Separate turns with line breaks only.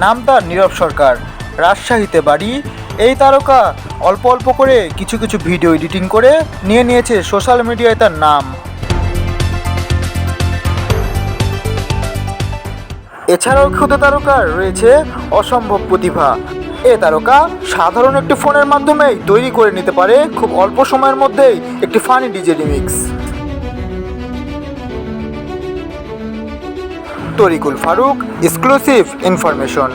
নাম তার নীরব সরকার, রাজশাহীতে বাড়ি। এই তারকা অল্প অল্প করে কিছু কিছু ভিডিও এডিটিং করে নিয়ে নিয়েছে সোশ্যাল মিডিয়ায় তার নাম। এছাড়াও ক্ষুদে তারকার রয়েছে অসম্ভব প্রতিভা। এ তারকা সাধারণ একটি ফোনের মাধ্যমেই তৈরি করে নিতে পারে খুব অল্প সময়ের মধ্যেই একটি funny DJ remix. Tarikul Faruk, exclusive information.